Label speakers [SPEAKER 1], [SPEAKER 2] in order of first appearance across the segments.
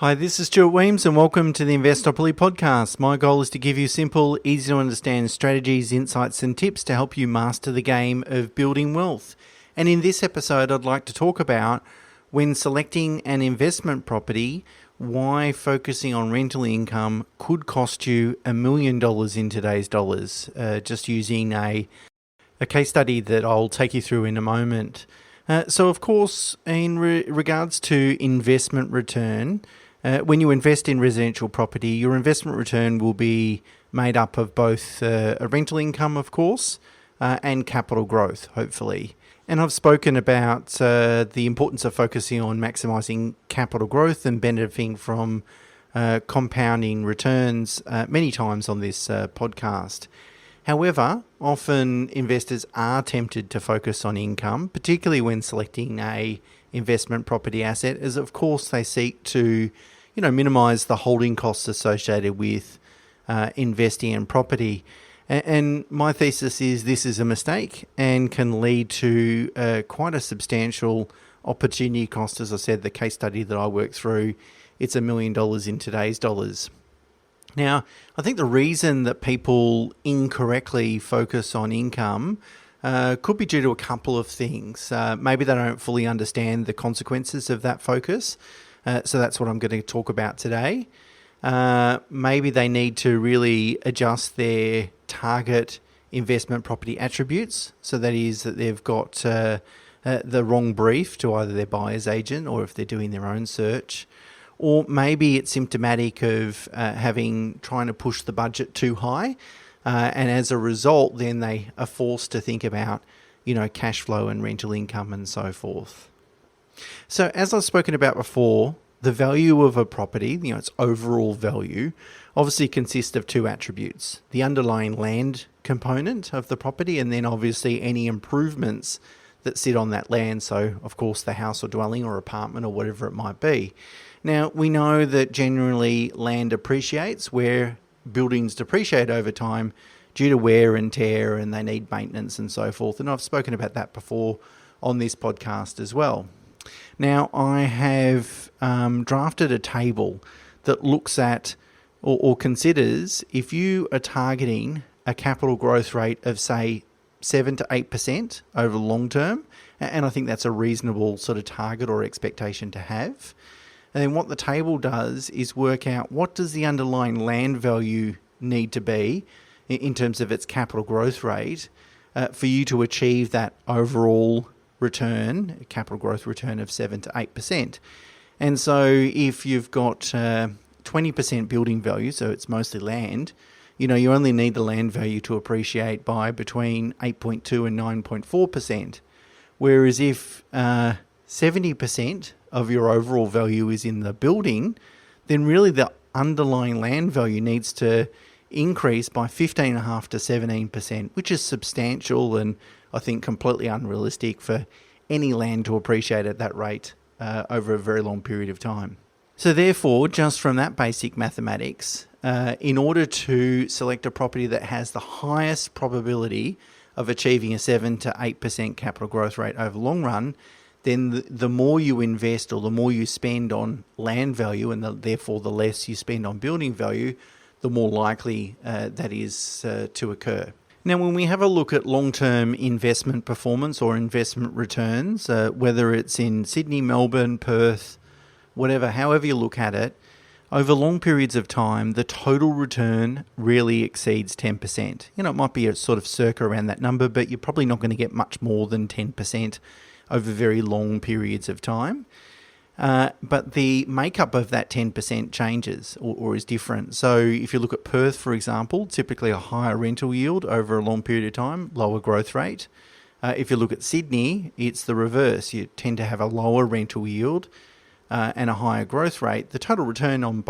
[SPEAKER 1] Hi, this is Stuart Weems and welcome to the Investopoly podcast. My goal is to give you simple, easy to understand strategies, insights and tips to help you master the game of building wealth. And in this episode, I'd like to talk about when selecting an investment property, why focusing on rental income could cost you $1 million in today's dollars, just using a case study that I'll take you through in a moment. So of course, in regards to investment return, when you invest in residential property, your investment return will be made up of both a rental income, of course, and capital growth, hopefully. And I've spoken about the importance of focusing on maximising capital growth and benefiting from compounding returns many times on this podcast. However, often investors are tempted to focus on income, particularly when selecting a investment property asset, as of course they seek to, minimise the holding costs associated with investing in property. And my thesis is this is a mistake and can lead to quite a substantial opportunity cost. As I said, the case study that I worked through, it's $1 million in today's dollars. Now, I think the reason that people incorrectly focus on income could be due to a couple of things. Maybe they don't fully understand the consequences of that focus. So that's what I'm going to talk about today. Maybe they need to really adjust their target investment property attributes. So that is that they've got the wrong brief to either their buyer's agent or if they're doing their own search. Or maybe it's symptomatic of trying to push the budget too high. And as a result, then they are forced to think about, cash flow and rental income and so forth. So as I've spoken about before, the value of a property, its overall value, obviously consists of two attributes. The underlying land component of the property and then obviously any improvements that sit on that land. So, of course, the house or dwelling or apartment or whatever it might be. Now, we know that generally land appreciates where buildings depreciate over time due to wear and tear and they need maintenance and so forth. And I've spoken about that before on this podcast as well. Now, I have drafted a table that looks at or considers if you are targeting a capital growth rate of, say, 7 to 8% over long term, and I think that's a reasonable sort of target or expectation to have. And then what the table does is work out what does the underlying land value need to be in terms of its capital growth rate for you to achieve that overall return, capital growth return of 7 to 8%. And so if you've got 20% building value, so it's mostly land, you only need the land value to appreciate by between 8.2 and 9.4%. Whereas if 70% of your overall value is in the building, then really the underlying land value needs to increase by 15.5 to 17%, which is substantial and I think completely unrealistic for any land to appreciate at that rate over a very long period of time. So therefore, just from that basic mathematics, in order to select a property that has the highest probability of achieving a 7 to 8% capital growth rate over the long run, then the more you invest or the more you spend on land value and therefore the less you spend on building value, the more likely that is to occur. Now, when we have a look at long-term investment performance or investment returns, whether it's in Sydney, Melbourne, Perth, whatever, however you look at it, over long periods of time, the total return really exceeds 10%. It might be a sort of circa around that number, but you're probably not going to get much more than 10% over very long periods of time. But the makeup of that 10% changes or is different. So if you look at Perth, for example, typically a higher rental yield over a long period of time, lower growth rate. If you look at Sydney, it's the reverse. You tend to have a lower rental yield and a higher growth rate. The total return on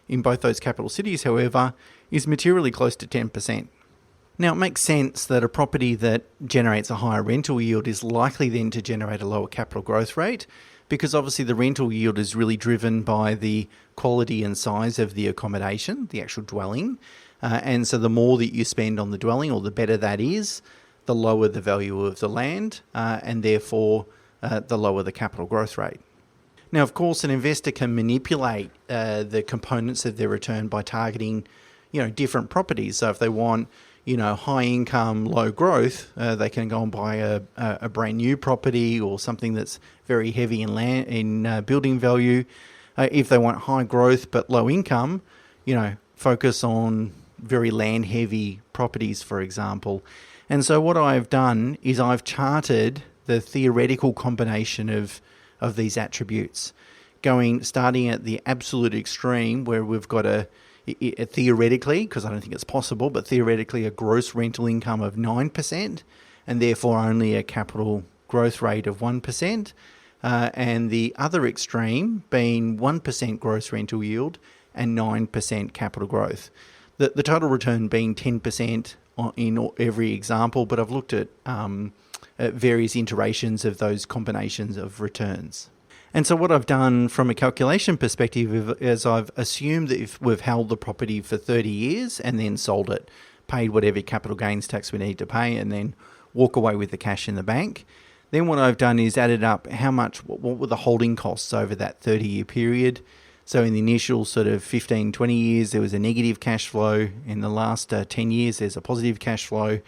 [SPEAKER 1] in both those capital cities, however, is materially close to 10%. Now, it makes sense that a property that generates a higher rental yield is likely then to generate a lower capital growth rate, because obviously the rental yield is really driven by the quality and size of the accommodation, the actual dwelling. And so the more that you spend on the dwelling, or the better that is, the lower the value of the land, and therefore the lower the capital growth rate. Now, of course, an investor can manipulate the components of their return by targeting, different properties. So if they want, high income, low growth, they can go and buy a brand new property or something that's very heavy in building value. If they want high growth but low income, focus on very land heavy properties, for example. And so what I've done is I've charted the theoretical combination of these attributes, starting at the absolute extreme where we've got a theoretically, because I don't think it's possible, but theoretically a gross rental income of 9% and therefore only a capital growth rate of 1%, and the other extreme being 1% gross rental yield and 9% capital growth. The total return being 10% in every example, but I've looked at various iterations of those combinations of returns. And so what I've done from a calculation perspective is I've assumed that if we've held the property for 30 years and then sold it, paid whatever capital gains tax we need to pay, and then walk away with the cash in the bank, then what I've done is added up what were the holding costs over that 30-year period. So in the initial sort of 15, 20 years, there was a negative cash flow. In the last 10 years, there's a positive cash flow.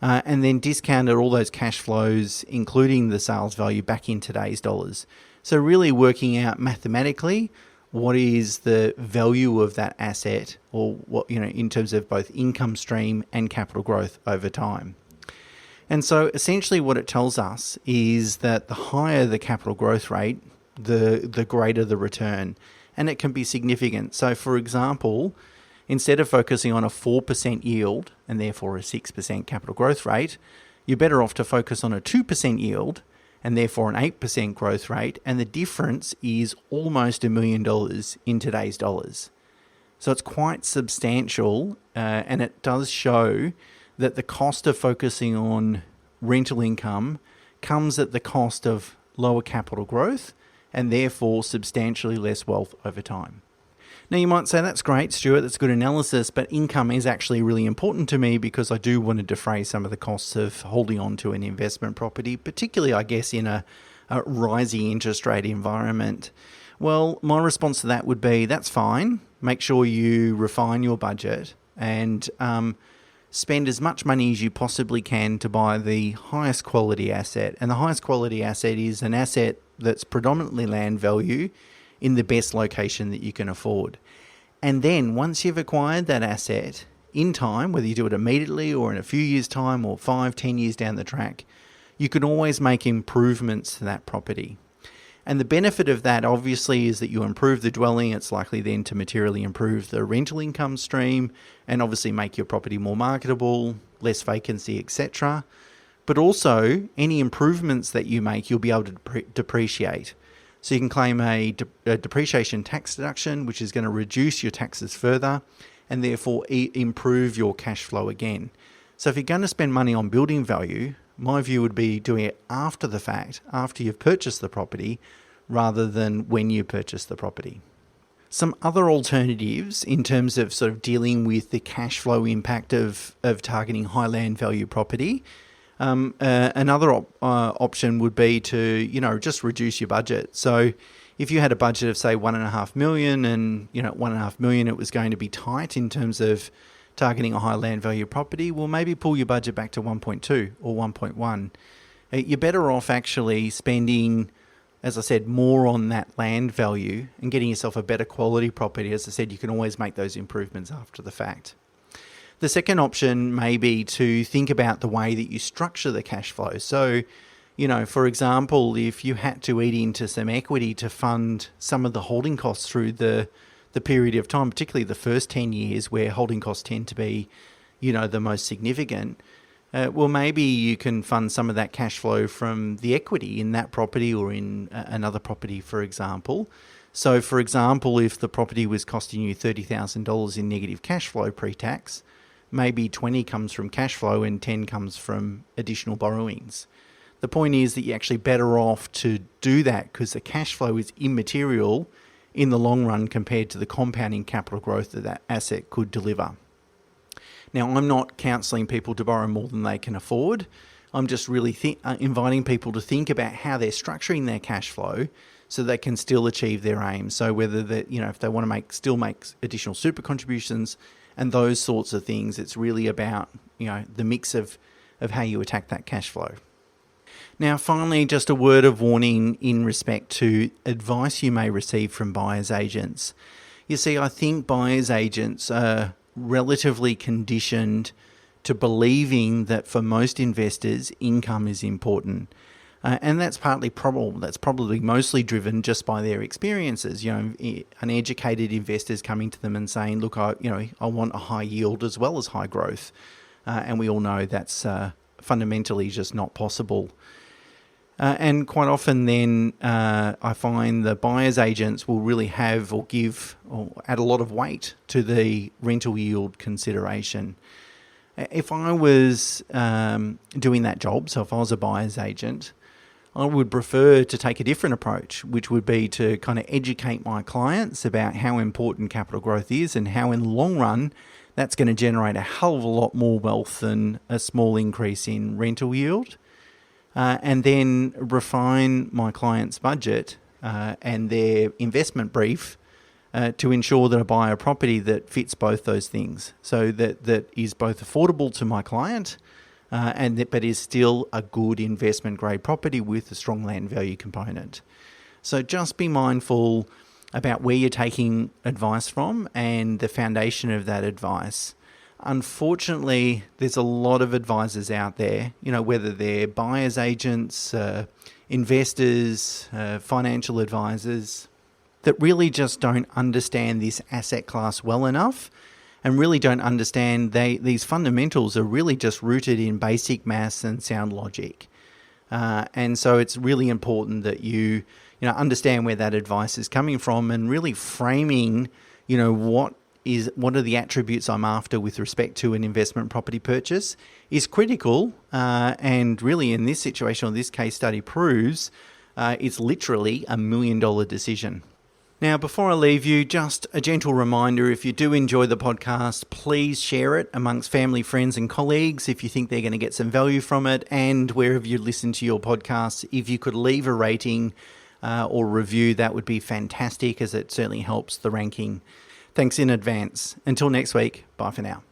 [SPEAKER 1] And then discounted all those cash flows, including the sales value, back in today's dollars. So really working out mathematically what is the value of that asset, or what, in terms of both income stream and capital growth over time. And so essentially what it tells us is that the higher the capital growth rate, the greater the return. And it can be significant. So for example, instead of focusing on a 4% yield and therefore a 6% capital growth rate, you're better off to focus on a 2% yield and therefore an 8% growth rate, and the difference is almost $1 million in today's dollars. So it's quite substantial, and it does show that the cost of focusing on rental income comes at the cost of lower capital growth and therefore substantially less wealth over time. Now you might say, that's great, Stuart, that's good analysis, but income is actually really important to me because I do want to defray some of the costs of holding on to an investment property, particularly, I guess, in a rising interest rate environment. Well, my response to that would be, that's fine. Make sure you refine your budget and spend as much money as you possibly can to buy the highest quality asset. And the highest quality asset is an asset that's predominantly land value in the best location that you can afford. And then once you've acquired that asset in time, whether you do it immediately or in a few years' time or 5-10 years down the track, you can always make improvements to that property. And the benefit of that obviously is that you improve the dwelling. It's likely then to materially improve the rental income stream and obviously make your property more marketable, less vacancy, etc. But also any improvements that you make, you'll be able to depreciate. So you can claim a depreciation tax deduction, which is going to reduce your taxes further and therefore improve your cash flow again. So if you're going to spend money on building value, my view would be doing it after the fact, after you've purchased the property, rather than when you purchase the property. Some other alternatives in terms of sort of dealing with the cash flow impact of targeting high land value property. Another option would be to, just reduce your budget. So if you had a budget of say $1.5 million and, $1.5 million, it was going to be tight in terms of targeting a high land value property, well, maybe pull your budget back to 1.2 or 1.1. You're better off actually spending, as I said, more on that land value and getting yourself a better quality property. As I said, you can always make those improvements after the fact. The second option may be to think about the way that you structure the cash flow. So, for example, if you had to eat into some equity to fund some of the holding costs through the period of time, particularly the first 10 years where holding costs tend to be, the most significant, well, maybe you can fund some of that cash flow from the equity in that property or in another property, for example. So, for example, if the property was costing you $30,000 in negative cash flow pre-tax, maybe 20 comes from cash flow and 10 comes from additional borrowings. The point is that you're actually better off to do that because the cash flow is immaterial in the long run compared to the compounding capital growth that that asset could deliver. Now, I'm not counselling people to borrow more than they can afford. I'm just really inviting people to think about how they're structuring their cash flow so they can still achieve their aims. So whether that, if they want to still make additional super contributions and those sorts of things, it's really about, the mix of how you attack that cash flow. Now, finally, just a word of warning in respect to advice you may receive from buyer's agents. You see, I think buyer's agents are relatively conditioned to believing that for most investors, income is important. And that's probably mostly driven just by their experiences. Uneducated investors coming to them and saying, look, I want a high yield as well as high growth. And we all know that's fundamentally just not possible. And quite often then I find the buyer's agents will really have or give or add a lot of weight to the rental yield consideration. If I was doing that job, so if I was a buyer's agent, I would prefer to take a different approach, which would be to kind of educate my clients about how important capital growth is and how in the long run that's going to generate a hell of a lot more wealth than a small increase in rental yield. And then refine my client's budget and their investment brief to ensure that I buy a property that fits both those things. So that is both affordable to my client but is still a good investment grade property with a strong land value component. So just be mindful about where you're taking advice from and the foundation of that advice. Unfortunately, there's a lot of advisors out there, whether they're buyer's agents, investors, financial advisors, that really just don't understand this asset class well enough and really don't understand these fundamentals are really just rooted in basic maths and sound logic. And so it's really important that you understand where that advice is coming from and really framing, what are the attributes I'm after with respect to an investment property purchase is critical. And really in this situation, or this case study proves, it's literally $1 million decision. Now, before I leave you, just a gentle reminder, if you do enjoy the podcast, please share it amongst family, friends and colleagues if you think they're going to get some value from it. And wherever you listen to your podcasts, if you could leave a rating or review, that would be fantastic, as it certainly helps the ranking. Thanks in advance. Until next week, bye for now.